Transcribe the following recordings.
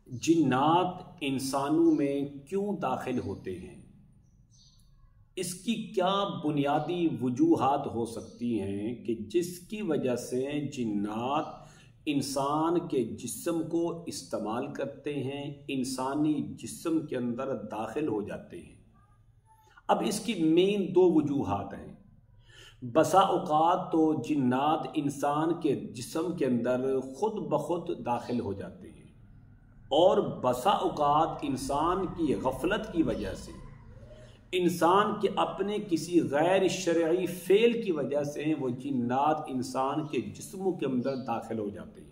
جنات انسانوں میں کیوں داخل ہوتے ہیں؟ اس کی کیا بنیادی وجوہات ہو سکتی ہیں کہ جس کی وجہ سے جنات انسان کے جسم کو استعمال کرتے ہیں، انسانی جسم کے اندر داخل ہو جاتے ہیں؟ اب اس کی مین دو وجوہات ہیں۔ بسا اوقات تو جنات انسان کے جسم کے اندر خود بخود داخل ہو جاتے ہیں، اور بسا اوقات انسان کی غفلت کی وجہ سے، انسان کے اپنے کسی غیر شرعی فعل کی وجہ سے وہ جنات انسان کے جسموں کے اندر داخل ہو جاتے ہیں۔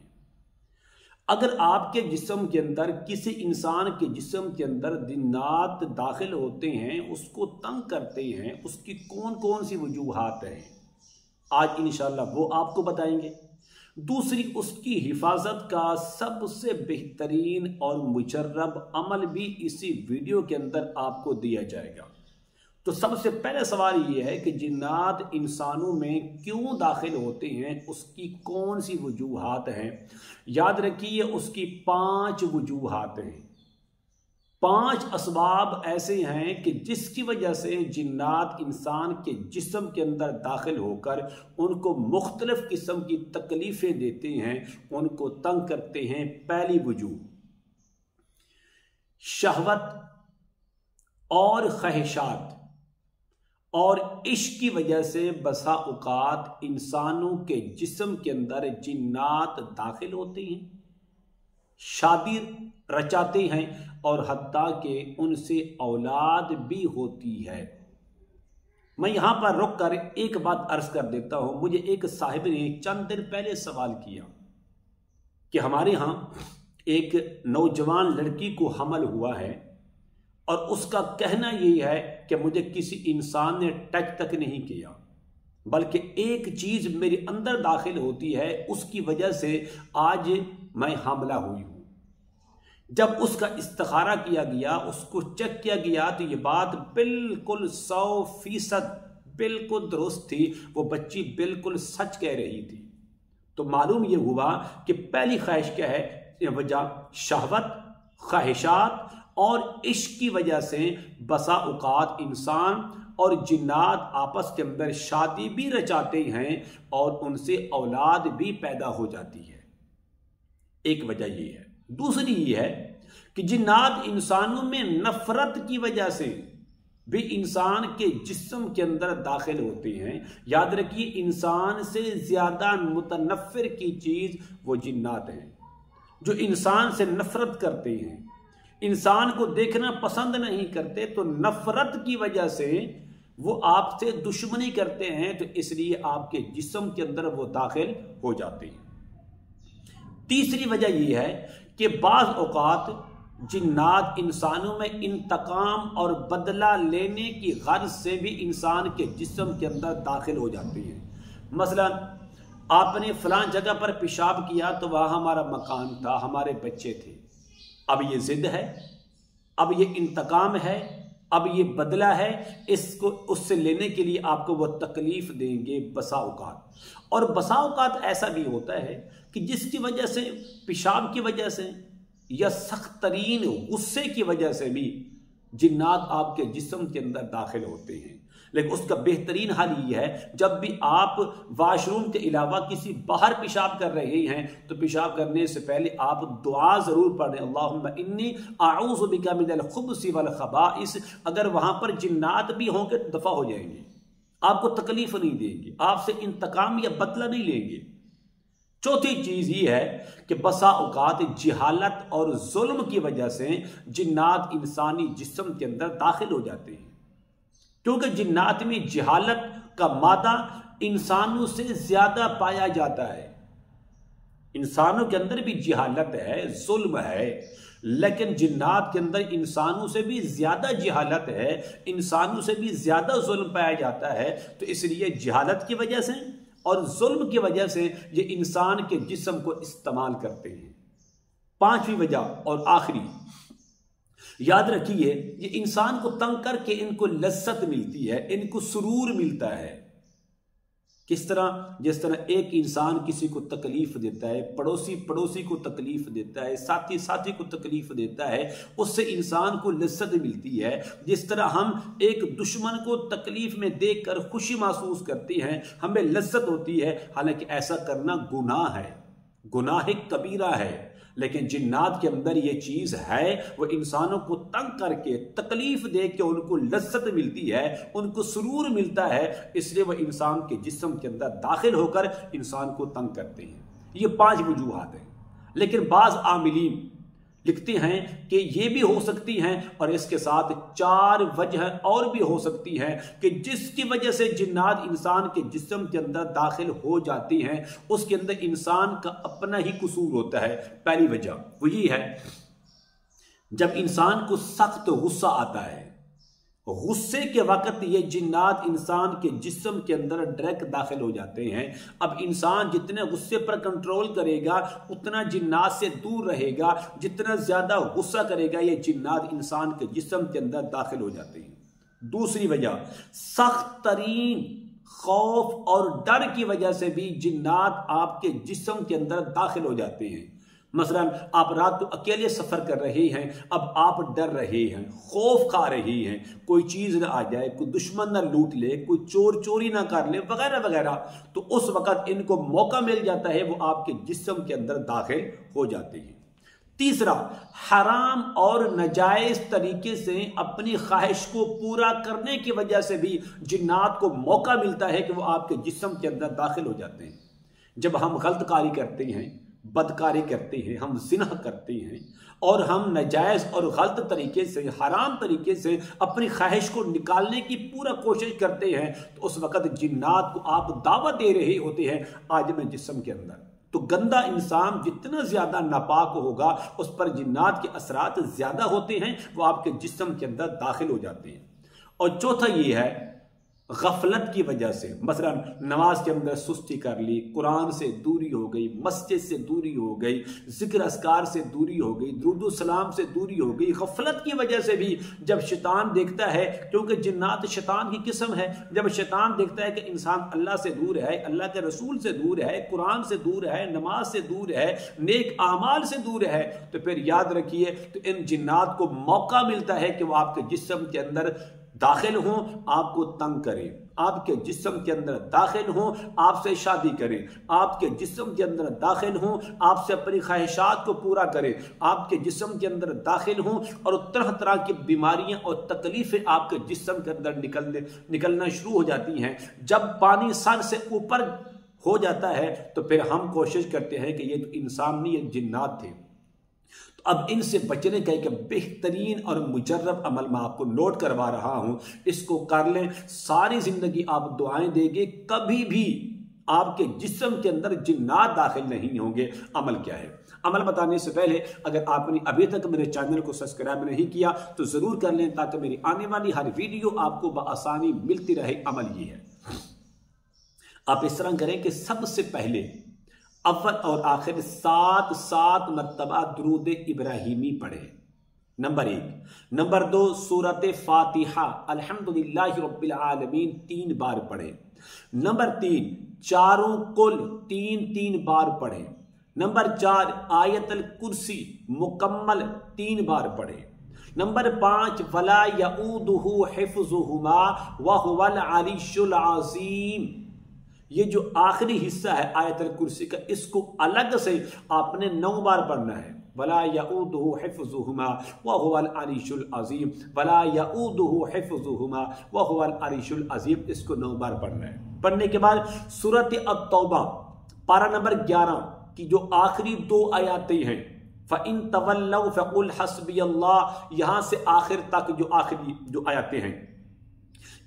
اگر آپ کے جسم کے اندر، کسی انسان کے جسم کے اندر جنات داخل ہوتے ہیں، اس کو تنگ کرتے ہیں، اس کی کون کون سی وجوہات ہیں، آج انشاءاللہ وہ آپ کو بتائیں گے۔ دوسری، اس کی حفاظت کا سب سے بہترین اور مجرب عمل بھی اسی ویڈیو کے اندر آپ کو دیا جائے گا۔ تو سب سے پہلے سوال یہ ہے کہ جنات انسانوں میں کیوں داخل ہوتے ہیں، اس کی کون سی وجوہات ہیں؟ یاد رکھیے، اس کی 5 وجوہات ہیں۔ 5 اسباب ایسے ہیں کہ جس کی وجہ سے جنات انسان کے جسم کے اندر داخل ہو کر ان کو مختلف قسم کی تکلیفیں دیتے ہیں، ان کو تنگ کرتے ہیں۔ پہلی وجہ، شہوت اور خواہشات اور عشق کی وجہ سے بسا اوقات انسانوں کے جسم کے اندر جنات داخل ہوتے ہیں، شادی رچاتے ہیں، اور حتیٰ کہ ان سے اولاد بھی ہوتی ہے۔ میں یہاں پر رک کر ایک بات عرض کر دیتا ہوں۔ مجھے ایک صاحب نے چند دن پہلے سوال کیا کہ ہمارے ہاں ایک نوجوان لڑکی کو حمل ہوا ہے، اور اس کا کہنا یہ ہے کہ مجھے کسی انسان نے ٹچ تک نہیں کیا، بلکہ ایک چیز میرے اندر داخل ہوتی ہے، اس کی وجہ سے آج میں حاملہ ہوئی ہوں۔ جب اس کا استخارہ کیا گیا، اس کو چیک کیا گیا، تو یہ بات بالکل 100% بالکل درست تھی، وہ بچی بالکل سچ کہہ رہی تھی۔ تو معلوم یہ ہوا کہ پہلی خواہش کیا ہے؟ وجہ شہوت، خواہشات اور عشق کی وجہ سے بسا اوقات انسان اور جنات آپس کے اندر شادی بھی رچاتے ہیں، اور ان سے اولاد بھی پیدا ہو جاتی ہے۔ ایک وجہ یہ ہے۔ دوسری یہ ہے کہ جنات انسانوں میں نفرت کی وجہ سے بھی انسان کے جسم کے اندر داخل ہوتے ہیں۔ یاد رکھیے، انسان سے زیادہ متنفر کی چیز وہ جنات ہیں، جو انسان سے نفرت کرتے ہیں، انسان کو دیکھنا پسند نہیں کرتے، تو نفرت کی وجہ سے وہ آپ سے دشمنی کرتے ہیں، تو اس لیے آپ کے جسم کے اندر وہ داخل ہو جاتے ہیں۔ تیسری وجہ یہ ہے کہ بعض اوقات جنات انسانوں میں انتقام اور بدلہ لینے کی غرض سے بھی انسان کے جسم کے اندر داخل ہو جاتے ہیں۔ مثلا آپ نے فلاں جگہ پر پیشاب کیا، تو وہاں ہمارا مکان تھا، ہمارے بچے تھے، اب یہ ضد ہے، اب یہ انتقام ہے، اب یہ بدلہ ہے، اس سے لینے کے لیے آپ کو وہ تکلیف دیں گے بسا اوقات۔ اور بسا اوقات ایسا بھی ہوتا ہے کہ جس کی وجہ سے، پیشاب کی وجہ سے یا سخت ترین غصے کی وجہ سے بھی جنات آپ کے جسم کے اندر داخل ہوتے ہیں۔ لیکن اس کا بہترین حل یہ ہے، جب بھی آپ واش روم کے علاوہ کسی باہر پیشاب کر رہے ہیں، تو پیشاب کرنے سے پہلے آپ دعا ضرور پڑھیں، اللہم انی اعوذ بک من الخبث والخبائث۔ اگر وہاں پر جنات بھی ہوں گے تو دفع ہو جائیں گے، آپ کو تکلیف نہیں دیں گے، آپ سے انتقام یا بدلہ نہیں لیں گے۔ چوتھی چیز یہ ہے کہ بسا اوقات جہالت اور ظلم کی وجہ سے جنات انسانی جسم کے اندر داخل ہو جاتے ہیں، کیونکہ جنات میں جہالت کا مادہ انسانوں سے زیادہ پایا جاتا ہے۔ انسانوں کے اندر بھی جہالت ہے، ظلم ہے، لیکن جنات کے اندر انسانوں سے بھی زیادہ جہالت ہے، انسانوں سے بھی زیادہ ظلم پایا جاتا ہے۔ تو اس لیے جہالت کی وجہ سے اور ظلم کی وجہ سے یہ انسان کے جسم کو استعمال کرتے ہیں۔ 5ویں وجہ اور آخری، یاد رکھیے، یہ انسان کو تنگ کر کے ان کو لذت ملتی ہے، ان کو سرور ملتا ہے۔ किस तरह? जिस तरह एक इंसान किसी को तकलीफ देता है, पड़ोसी पड़ोसी को तकलीफ देता है, साथी साथी को तकलीफ देता है, उससे इंसान को लज्जत मिलती है। जिस तरह हम एक दुश्मन को तकलीफ में देखकर खुशी महसूस करते हैं, हमें लज्जत होती है। हालांकि ऐसा करना गुनाह है, गुनाह कबीरा है, लेकिन जिन्नात के अंदर ये चीज है। वो इंसानों को तंग करके, तकलीफ दे के उनको लज्जत मिलती है, उनको सुरूर मिलता है, इसलिए वो इंसान के जिस्म के अंदर दाखिल होकर इंसान को तंग करते हैं। ये 5 वजूहात हैं। लेकिन बाज आमिलीन लिखते हैं कि ये भी हो सकती हैं और इसके साथ 4 वजह और भी हो सकती हैं कि जिसकी वजह से जिन्नात इंसान के जिस्म के अंदर दाखिल हो जाती हैं। उसके अंदर इंसान का अपना ही कसूर होता है। पहली वजह वो ये है, जब इंसान को सख्त गुस्सा आता है, गुस्से के वक्त ये जिन्नात इंसान के जिस्म के अंदर डायरेक्ट दाखिल हो जाते हैं। अब इंसान जितने गुस्से पर कंट्रोल करेगा उतना जिन्नात से दूर रहेगा, जितना ज्यादा गुस्सा करेगा ये जिन्नात इंसान के जिस्म के अंदर दाखिल हो जाते हैं। दूसरी वजह, सख्त तरीन खौफ और डर की वजह से भी जिन्नात आपके जिस्म के अंदर दाखिल हो जाते हैं। मसलन आप रात को अकेले सफर कर रहे हैं, अब आप डर रहे हैं, खौफ खा रहे हैं, कोई चीज ना आ जाए, कोई दुश्मन ना लूट ले, कोई चोर चोरी ना कर ले, वगैरह वगैरह। तो उस वक्त इनको मौका मिल जाता है, वो आपके जिस्म के अंदर दाखिल हो जाते हैं। तीसरा, हराम और नाजायज तरीके से अपनी ख्वाहिश को पूरा करने की वजह से भी जिन्नात को मौका मिलता है कि वो आपके जिस्म के अंदर दाखिल हो जाते हैं। जब हम गलत कारी करते हैं, बदकारी करते हैं, हम जिना करते हैं और हम नाजायज और गलत तरीके से, हराम तरीके से अपनी ख्वाहिश को निकालने की पूरा कोशिश करते हैं, तो उस वक्त जिन्नात को आप दावत दे रहे होते हैं आज में जिस्म के अंदर। तो गंदा इंसान जितना ज्यादा नापाक होगा उस पर जिन्नात के असरात ज्यादा होते हैं, वो आपके जिस्म के अंदर दाखिल हो जाते हैं। और चौथा ये है, गफलत की वजह से, मसलन नमाज के अंदर सुस्ती कर ली, कुरान से दूरी हो गई, मस्जिद से दूरी हो गई, जिक्र अस्कार से दूरी हो गई, दुरूद सलाम से दूरी हो गई। गफलत की वजह से भी जब शैतान देखता है, क्योंकि जिन्नात शैतान की किस्म है, जब शैतान देखता है कि इंसान अल्लाह से दूर है, अल्लाह के रसूल से दूर है, कुरान से दूर है, नमाज से दूर है, नेक आमाल से दूर है, तो फिर याद रखिए तो इन जिन्नात को मौका मिलता है कि वो आपके जिस्म के अंदर दाखिल हों, आपको तंग करें, आपके जिस्म के अंदर दाखिल हों, आपसे शादी करें, आपके जिस्म के अंदर दाखिल हों, आपसे अपनी ख्वाहिशात को पूरा करें, आपके जिस्म के अंदर दाखिल हों और तरह तरह की बीमारियां और तकलीफें आपके जिस्म के अंदर निकलना शुरू हो जाती हैं। जब पानी सर से ऊपर हो जाता है तो फिर हम कोशिश करते हैं कि ये तो इंसान नहीं, ये जिन्नात थे। अब इनसे बचने का एक बेहतरीन और मुजर्रब अमल मैं आपको नोट करवा रहा हूं, इसको कर लें, सारी जिंदगी आप दुआएं देंगे, कभी भी आपके जिस्म के अंदर जिन्नात दाखिल नहीं होंगे। अमल क्या है? अमल बताने से पहले अगर आपने अभी तक मेरे चैनल को सब्सक्राइब नहीं किया तो जरूर कर लें, ताकि मेरी आने वाली हर वीडियो आपको बआसानी मिलती रहे। अमल ये है, आप इस तरह करें कि सबसे पहले अव्वल और आखिर 7 मरतबा दुरूद इब्राहिमी पढ़े, नंबर 1। नंबर 2, सूरत फातिहा अल्हम्दुलिल्लाहि रब्बिल आलमीन 3 बार पढ़े। नंबर 3, चारों कुल 3 बार पढ़े। नंबर 4, आयतल कुर्सी मुकम्मल 3 बार पढ़े। नंबर 5, वला यऊदुहु हिफ्ज़ुहुमा व हुवल अलीयुल अज़ीम। ये जो आखिरी हिस्सा है आयतल कुर्सी का, इसको अलग से आपने 9 बार पढ़ना है। वला यऊदुहु हिफ्ज़ुहुमा व हुवल अलीयुल अज़ीम, वला यऊदुहु हिफ्ज़ुहुमा व हुवल अलीयुल अज़ीम, इसको 9 बार पढ़ना है। पढ़ने के बाद सूरत अत-तौबा पारा नंबर 11 की जो आखिरी 2 आयतें हैं, फ़इन तवल्लौ फ़कुल हस्बी अल्लाह, यहां से आखिर तक जो आखिरी जो आयतें हैं,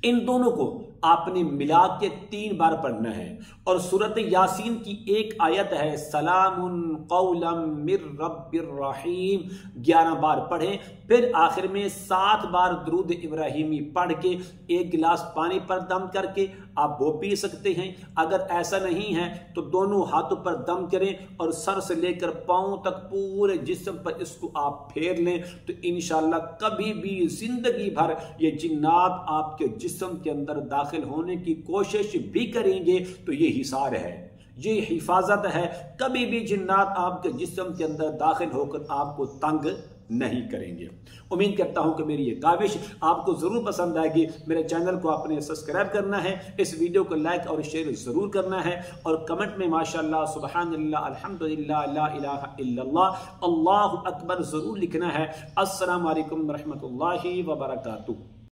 इन दोनों को आपने मिला के 3 बार पढ़ना है। और सूरत यासीन की एक आयत है, सलामुन कौलम मिर रब्बिर रहीम, 11 बार पढ़ें। फिर आखिर में 7 बार दुरूद इब्राहिमी पढ़ के 1 गिलास पानी पर दम करके आप वो पी सकते हैं। अगर ऐसा नहीं है तो दोनों हाथों पर दम करें और सर से लेकर पांव तक पूरे जिस्म पर इसको आप फेर लें, तो इंशाअल्लाह कभी भी जिंदगी भर ये जिन्नात आपके जिस्म के अंदर दाखिल داخل ہونے کی کوشش بھی کریں گے تو یہ حصار ہے، یہ حفاظت ہے، کبھی بھی جنات آپ کے جسم کے اندر داخل ہو کر آپ کو تنگ نہیں کریں گے۔ امید کرتا ہوں کہ میری یہ کاوش آپ کو ضرور پسند آئے گی۔ میرے چینل کو آپ نے سبسکرائب کرنا ہے، اس ویڈیو کو لائک اور شیئر ضرور کرنا ہے، اور کمنٹ میں ماشاءاللہ، سبحان اللہ، الحمدللہ، لا الہ الا اللہ، اللہ اکبر ضرور لکھنا ہے۔ السلام علیکم ورحمۃ اللہ وبرکاتہ۔